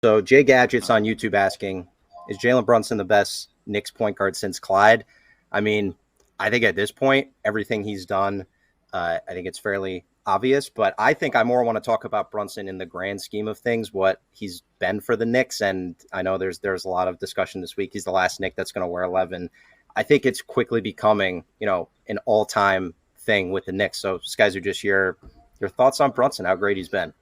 So Jay Gadget's on YouTube asking, is Jalen Brunson the best Knicks point guard since Clyde? I mean, I think at this point, everything he's done, I think it's fairly obvious. But I think I more want to talk about Brunson in the grand scheme of things, what he's been for the Knicks. And I know there's a lot of discussion this week. He's the last Knick that's going to wear 11. I think it's quickly becoming, an all-time thing with the Knicks. So, Skyzoo, just your thoughts on Brunson, how great he's been.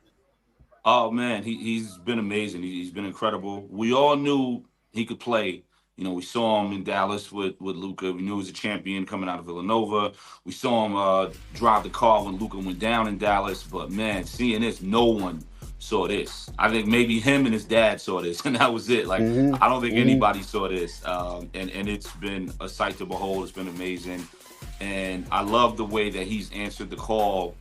Oh man, he's been amazing. He's been incredible. We all knew he could play. We saw him in Dallas with Luca. We knew he was a champion coming out of Villanova. We saw him drive the car when Luca went down in Dallas. But man, seeing this, no one saw this. I think maybe him and his dad saw this, and that was it. Like Mm-hmm. I don't think Mm-hmm. anybody saw this. And it's been a sight to behold. It's been amazing, and I love the way that he's answered the call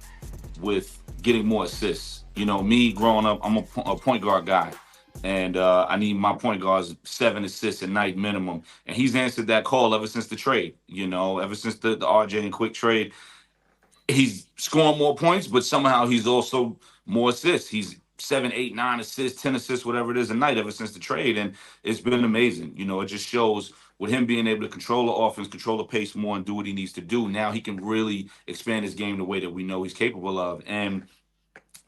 with getting more assists. Me growing up, I'm a point guard guy, and I need my point guards 7 assists a night minimum. And he's answered that call ever since the trade. Ever since the RJ and Quick trade, he's scoring more points, but somehow he's also more assists. He's 7, 8, 9 assists, 10 assists, whatever it is a night ever since the trade, and it's been amazing. It just shows with him being able to control the offense, control the pace more, and do what he needs to do. Now he can really expand his game the way that we know he's capable of. And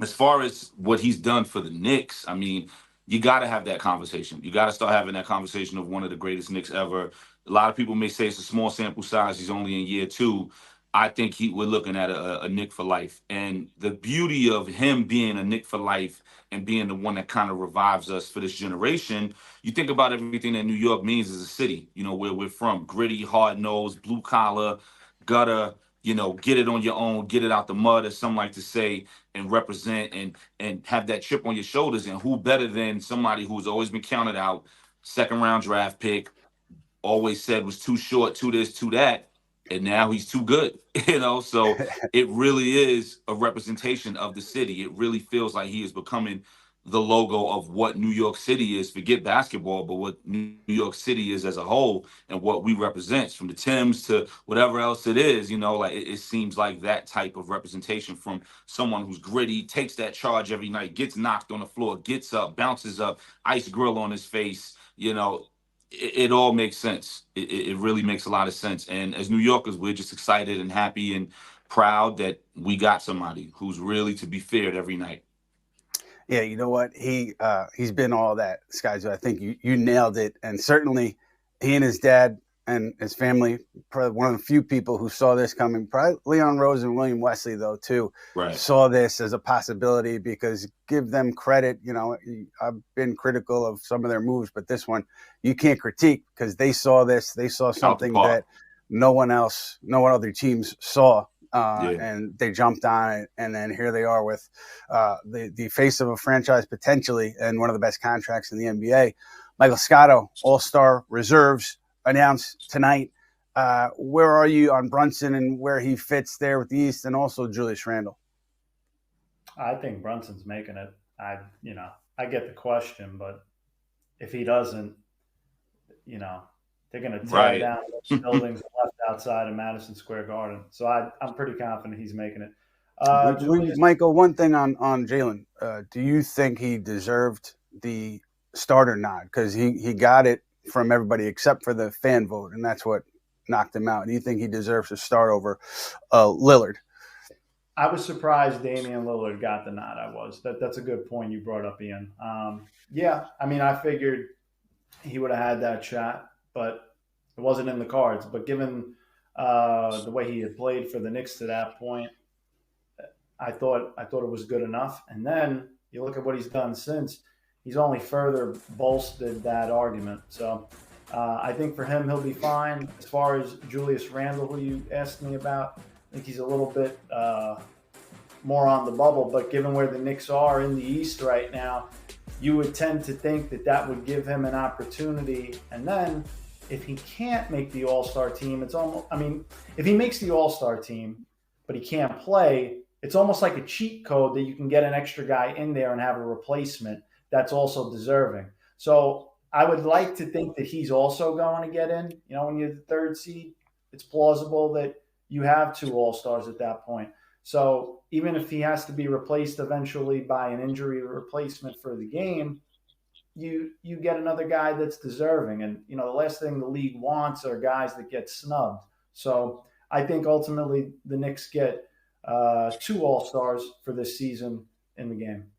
as far as what he's done for the Knicks, I mean, you got to have that conversation. You got to start having that conversation of one of the greatest Knicks ever. A lot of people may say it's a small sample size. He's only in year 2. I think we're looking at a Knick for life. And the beauty of him being a Knick for life and being the one that kind of revives us for this generation, you think about everything that New York means as a city, where we're from. Gritty, hard-nosed, blue-collar, gutter, get it on your own, get it out the mud, as some like to say, and represent and have that chip on your shoulders. And who better than somebody who's always been counted out, second round draft pick, always said was too short, too this, too that, and now he's too good. So it really is a representation of the city. It really feels like he is becoming the logo of what New York City is. Forget basketball, but what New York City is as a whole, and what we represent, from the Timbs to whatever else it is. Like it seems like that type of representation from someone who's gritty, takes that charge every night, gets knocked on the floor, gets up, bounces up, ice grill on his face. It all makes sense. It really makes a lot of sense. And as New Yorkers, we're just excited and happy and proud that we got somebody who's really to be feared every night. Yeah, you know what? He's been all that, Skyzoo. I think you nailed it. And certainly he and his dad and his family, probably one of the few people who saw this coming. Probably Leon Rose and William Wesley, though, too, Right. saw this as a possibility, because give them credit. I've been critical of some of their moves, but this one you can't critique, because they saw this. They saw something that no one other teams saw. Yeah. And they jumped on it, and then here they are with the face of a franchise potentially, and one of the best contracts in the NBA. Michael Scotto, All-Star Reserves, announced tonight. Where are you on Brunson and where he fits there with the East, and also Julius Randle? I think Brunson's making it. I get the question, but if he doesn't, they're going to tear down those buildings left outside of Madison Square Garden. So I'm pretty confident he's making it. Michael, one thing on Jalen. Do you think he deserved the starter nod? Because he got it from everybody except for the fan vote, and that's what knocked him out. Do you think he deserves to start over Lillard? I was surprised Damian Lillard got the nod. That's a good point you brought up, Ian. Yeah, I mean, I figured he would have had that shot, but it wasn't in the cards. But given the way he had played for the Knicks to that point, I thought it was good enough. And then you look at what he's done since; he's only further bolstered that argument. So I think for him, he'll be fine. As far as Julius Randle, who you asked me about, I think he's a little bit more on the bubble. But given where the Knicks are in the East right now, you would tend to think that would give him an opportunity. And then if he can't make the All-Star team, if he makes the All-Star team, but he can't play, it's almost like a cheat code that you can get an extra guy in there and have a replacement that's also deserving. So I would like to think that he's also going to get in. When you're the third seed, it's plausible that you have 2 All-Stars at that point. So even if he has to be replaced eventually by an injury replacement for the game, you get another guy that's deserving. And, the last thing the league wants are guys that get snubbed. So I think ultimately the Knicks get 2 All-Stars for this season in the game.